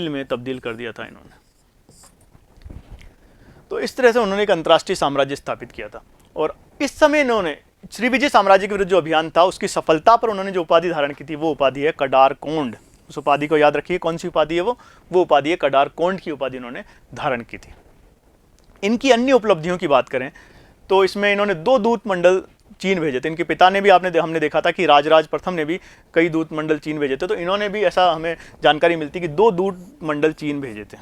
में तब्दील कर दिया था इन्होंने। तो इस तरह से उन्होंने एक अंतर्राष्ट्रीय साम्राज्य स्थापित किया था। और इस समय इन्होंने श्रीविजय साम्राज्य के विरुद्ध जो अभियान था उसकी सफलता पर उन्होंने जो उपाधि धारण की थी वो उपाधि है कडार कोंड। उस उपाधि को याद रखिए, कौन सी उपाधि है वो उपाधि है कडार कोंड की उपाधि इन्होंने धारण की थी। इनकी अन्य उपलब्धियों की बात करें तो इसमें इन्होंने 2 दूत मंडल चीन भेजे थे। इनके पिता ने भी हमने देखा था कि राजराज प्रथम ने भी कई दूत मंडल चीन भेजे थे। तो इन्होंने भी, ऐसा हमें जानकारी मिलती कि 2 दूत मंडल चीन भेजे थे।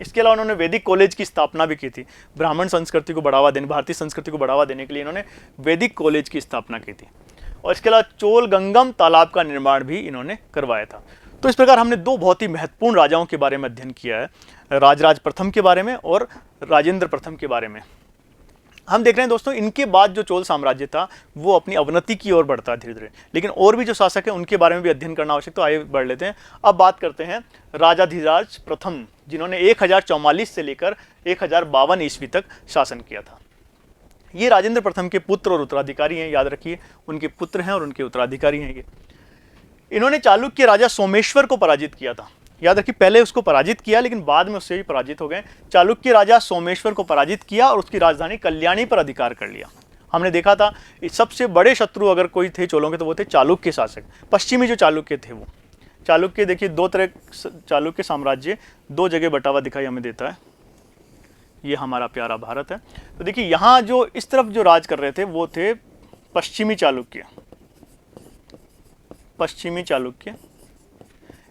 इसके अलावा उन्होंने वैदिक कॉलेज की स्थापना भी की थी। ब्राह्मण संस्कृति को बढ़ावा देने, भारतीय संस्कृति को बढ़ावा देने के लिए इन्होंने वैदिक कॉलेज की स्थापना की थी। और इसके अलावा चोल गंगम तालाब का निर्माण भी इन्होंने करवाया था। तो इस प्रकार हमने 2 बहुत ही महत्वपूर्ण राजाओं के बारे में अध्ययन किया है, राजराज प्रथम के बारे में और राजेंद्र प्रथम के बारे में। हम देख रहे हैं दोस्तों, इनके बाद जो चोल साम्राज्य था वो अपनी अवनति की ओर बढ़ता है धीरे धीरे, लेकिन और भी जो शासक हैं उनके बारे में भी अध्ययन करना आवश्यक। तो आइए बढ़ लेते हैं। अब बात करते हैं राजाधिराज प्रथम, जिन्होंने 1044 से लेकर 1052 ईस्वी तक शासन किया था। ये राजेंद्र प्रथम के पुत्र और उत्तराधिकारी हैं। याद रखिए, उनके पुत्र हैं और उनके उत्तराधिकारी हैं ये। इन्होंने चालुक्य राजा सोमेश्वर को पराजित किया था। याद रखिए, पहले उसको पराजित किया लेकिन बाद में उससे भी पराजित हो गए। चालुक्य राजा सोमेश्वर को पराजित किया और उसकी राजधानी कल्याणी पर अधिकार कर लिया। हमने देखा था सबसे बड़े शत्रु अगर कोई थे चोलों के तो वो थे चालुक्य शासक, पश्चिमी जो चालुक्य थे वो। चालुक्य देखिए 2 तरह, चालुक्य साम्राज्य 2 जगह बटा हुआ दिखाई हमें देता है। ये हमारा प्यारा भारत है। तो देखिए यहाँ जो इस तरफ जो राज कर रहे थे वो थे पश्चिमी चालुक्य। पश्चिमी चालुक्य,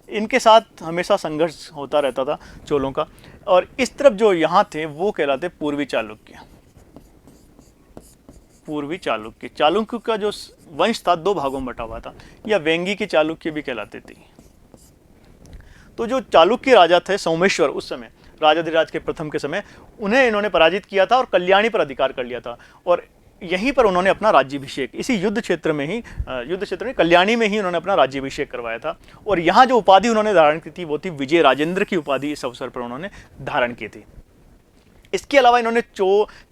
इनके साथ हमेशा संघर्ष होता रहता था चोलों का। और इस तरफ जो यहाँ थे वो कहलाते पूर्वी चालुक्य। पूर्वी चालुक्य, चालुक्य का जो वंश था 2 भागों में बटा हुआ था, या वेंगी के चालुक्य भी कहलाते थे। तो जो चालुक्य राजा थे सोमेश्वर, उस समय राजाधिराज के प्रथम के समय, उन्हें इन्होंने पराजित किया था और कल्याणी पर अधिकार कर लिया था। और यहीं पर उन्होंने अपना राज्याभिषेक, इसी युद्ध क्षेत्र में कल्याणी में ही उन्होंने अपना राज्याभिषेक करवाया था। और यहाँ जो उपाधि उन्होंने धारण की थी वो थी विजय राजेंद्र की उपाधि। इस अवसर पर उन्होंने धारण की थी। इसके अलावा इन्होंने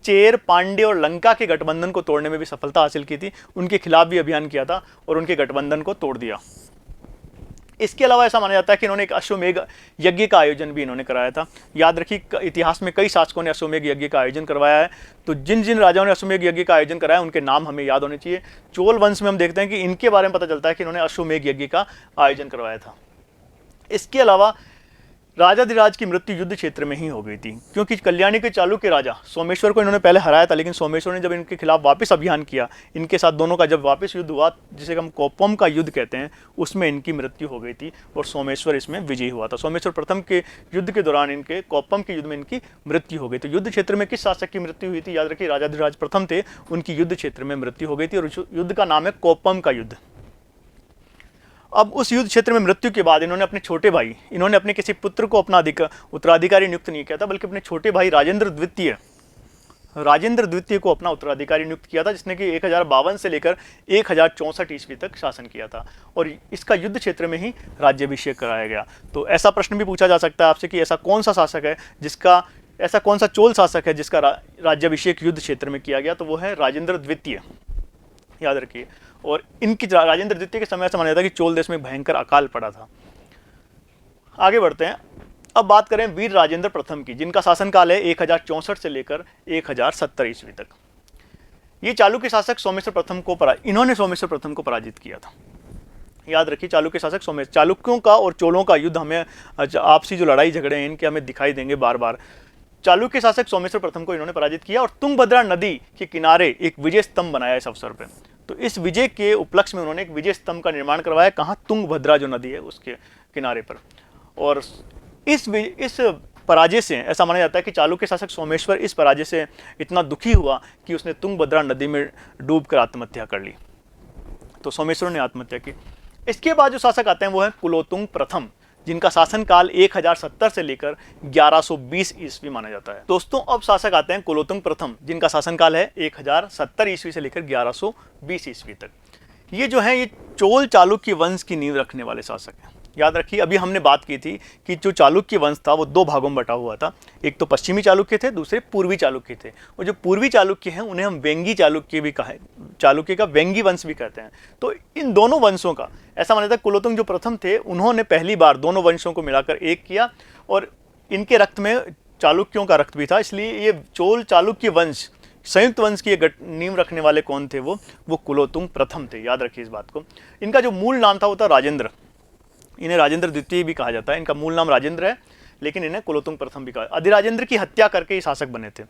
चेर, पांड्य और लंका के गठबंधन को तोड़ने में भी सफलता हासिल की थी। उनके खिलाफ भी अभियान किया था और उनके गठबंधन को तोड़ दिया। इसके अलावा ऐसा माना जाता है कि इन्होंने एक अश्वमेघ यज्ञ का आयोजन भी इन्होंने कराया था। याद रखिए, इतिहास में कई शासकों ने अश्वमेघ यज्ञ का आयोजन करवाया है। तो जिन जिन राजाओं ने अश्वमेघ यज्ञ का आयोजन कराया उनके नाम हमें याद होने चाहिए। चोल वंश में हम देखते हैं कि इनके बारे में पता चलता है कि इन्होंने अश्वमेघ यज्ञ का आयोजन करवाया था। इसके अलावा राजाधिराज की मृत्यु युद्ध क्षेत्र में ही हो गई थी, क्योंकि कल्याणी के चालुक्य राजा सोमेश्वर को इन्होंने पहले हराया था, लेकिन सोमेश्वर ने जब इनके खिलाफ वापस अभियान किया, इनके साथ दोनों का जब वापस युद्ध हुआ, जिसे हम कोप्पम का युद्ध कहते हैं, उसमें इनकी मृत्यु हो गई थी और सोमेश्वर इसमें विजयी हुआ था। सोमेश्वर प्रथम के युद्ध के दौरान इनके कोप्पम के युद्ध में इनकी मृत्यु हो गई। तो युद्ध क्षेत्र में किस शासक की मृत्यु हुई थी? याद रखिए, राजाधिराज प्रथम थे, उनकी युद्ध क्षेत्र में मृत्यु हो गई थी और युद्ध का नाम है कोप्पम का युद्ध। अब उस युद्ध क्षेत्र में मृत्यु के बाद इन्होंने अपने छोटे भाई, इन्होंने अपने किसी पुत्र को अपना उत्तराधिकारी नियुक्त नहीं किया था, बल्कि अपने छोटे भाई राजेंद्र द्वितीय को अपना उत्तराधिकारी नियुक्त किया था, जिसने कि 1052 से लेकर 1064 ईस्वी तक शासन किया था और इसका युद्ध क्षेत्र में ही राज्याभिषेक कराया गया। तो ऐसा प्रश्न भी पूछा जा सकता है आपसे कि ऐसा कौन सा शासक है जिसका, ऐसा कौन सा चोल शासक है जिसका राज्याभिषेक युद्ध क्षेत्र में किया गया? तो वो है राजेंद्र द्वितीय, याद रखिए। और इनकी राजेंद्र द्वितीय के समय से माना जाता है कि चोल देश में भयंकर अकाल पड़ा था। आगे बढ़ते हैं, अब बात करें वीर राजेंद्र प्रथम की, जिनका शासनकाल है 1064 से लेकर 1070 ईस्वी तक। ये चालुक्य शासक सोमेश्वर प्रथम को इन्होंने सोमेश्वर प्रथम को पराजित किया था। याद रखिए, चालुक्य शासक सोमेश्वर, चालुक्यों का और चोलों का युद्ध हमें आपसी जो लड़ाई झगड़े हैं इनके हमें दिखाई देंगे बार बार। चालुक्य शासक सोमेश्वर प्रथम को इन्होंने पराजित किया और तुंगभद्रा नदी के किनारे एक विजय स्तंभ बनाया इस अवसर पर। तो इस विजय के उपलक्ष्य में उन्होंने एक विजय स्तंभ का निर्माण करवाया, कहाँ? तुंगभद्रा जो नदी है उसके किनारे पर। और इस पराजय से ऐसा माना जाता है कि चालुक्य शासक सोमेश्वर इस पराजय से इतना दुखी हुआ कि उसने तुंगभद्रा नदी में डूबकर आत्महत्या कर ली। तो सोमेश्वर ने आत्महत्या की। इसके बाद जो शासक आते हैं वो है कुलोतुंग प्रथम, जिनका शासनकाल 1070 से लेकर 1120 ईस्वी माना जाता है। दोस्तों, अब शासक आते हैं कुलोतुंग प्रथम, जिनका शासनकाल है 1070 ईस्वी से लेकर 1120 ईस्वी तक। ये जो है, ये चोल चालुक्य वंश की नींव रखने वाले शासक हैं। याद रखिए, अभी हमने बात की थी कि जो चालुक्य वंश था वो दो भागों में बटा हुआ था, एक तो पश्चिमी चालुक्य थे, दूसरे पूर्वी चालुक्य थे। और जो पूर्वी चालुक्य हैं उन्हें हम वेंगी चालुक्य भी कहा, चालुक्य का वेंगी वंश भी कहते हैं। तो इन दोनों वंशों का ऐसा माना जाता है, कुलोतुंग जो प्रथम थे उन्होंने पहली बार दोनों वंशों को मिलाकर एक किया और इनके रक्त में चालुक्यों का रक्त भी था, इसलिए ये चोल चालुक्य वंश, संयुक्त वंश की नींव रखने वाले कौन थे? वो कुलोतुंग प्रथम थे। याद रखिए इस बात को। इनका जो मूल नाम था वो था राजेंद्र, इन्हें राजेंद्र द्वितीय भी कहा जाता है। इनका मूल नाम राजेंद्र है, लेकिन इन्हें कुलोतुंग प्रथम भी कहा। अधिराजेंद्र की हत्या करके ये शासक बने थे।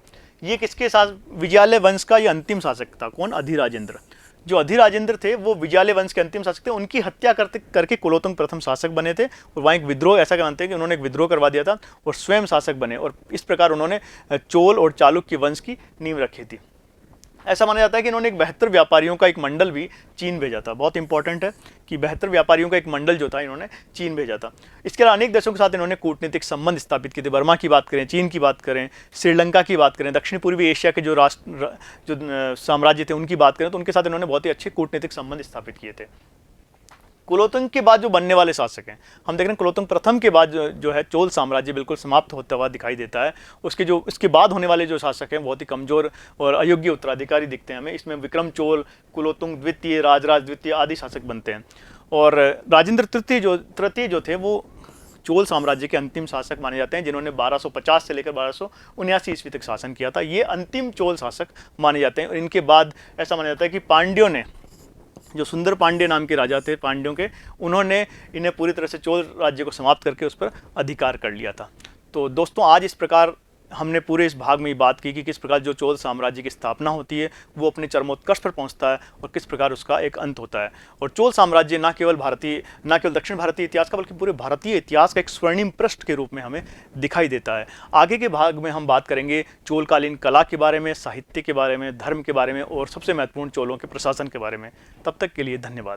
ये किसके साथ? विजयालय वंश का ये अंतिम शासक था। कौन? अधिराजेंद्र। जो अधिराजेंद्र थे वो विजयालय वंश के अंतिम शासक थे, उनकी हत्या करके कुलोतुंग प्रथम शासक बने थे। और वहाँ एक विद्रोह, ऐसा मानते हैं कि उन्होंने एक विद्रोह करवा दिया था और स्वयं शासक बने, और इस प्रकार उन्होंने चोल और चालुक्य वंश की नींव रखी थी। ऐसा माना जाता है कि इन्होंने एक 72 व्यापारियों का एक मंडल भी चीन भेजा था। बहुत इंपॉर्टेंट है कि 72 व्यापारियों का एक मंडल जो था इन्होंने चीन भेजा था। इसके अलावा अनेक देशों के साथ इन्होंने कूटनीतिक संबंध स्थापित किए थे। बर्मा की बात करें, चीन की बात करें, श्रीलंका की बात करें, दक्षिण पूर्वी एशिया के जो साम्राज्य थे उनकी बात करें, तो उनके साथ इन्होंने बहुत ही अच्छे कूटनीतिक संबंध स्थापित किए थे। कुलोतुंग के बाद जो बनने वाले शासक हैं, हम देख रहे हैं कुलोतुंग प्रथम के बाद जो है चोल साम्राज्य बिल्कुल समाप्त होता हुआ दिखाई देता है। इसके बाद होने वाले जो शासक हैं बहुत ही कमजोर और अयोग्य उत्तराधिकारी दिखते हैं हमें। इसमें विक्रम चोल, कुलोतुंग द्वितीय, राजराज द्वितीय आदि शासक बनते हैं। और राजेंद्र तृतीय जो थे वो चोल साम्राज्य के अंतिम शासक माने जाते हैं, जिन्होंने 1250 से लेकर 1279 ईस्वी तक शासन किया था। ये अंतिम चोल शासक माने जाते हैं। और इनके बाद ऐसा माना जाता है कि पांड्यों ने, जो सुंदर पांड्य नाम के राजा थे पांड्यों के, उन्होंने इन्हें पूरी तरह से चोल राज्य को समाप्त करके उस पर अधिकार कर लिया था। तो दोस्तों, आज इस प्रकार हमने पूरे इस भाग में बात की कि किस प्रकार जो चोल साम्राज्य की स्थापना होती है वो अपने चरमोत्कर्ष पर पहुंचता है और किस प्रकार उसका एक अंत होता है। और चोल साम्राज्य न केवल दक्षिण भारतीय इतिहास का बल्कि पूरे भारतीय इतिहास का एक स्वर्णिम पृष्ठ के रूप में हमें दिखाई देता है। आगे के भाग में हम बात करेंगे चोलकालीन कला के बारे में, साहित्य के बारे में, धर्म के बारे में और सबसे महत्वपूर्ण चोलों के प्रशासन के बारे में। तब तक के लिए धन्यवाद।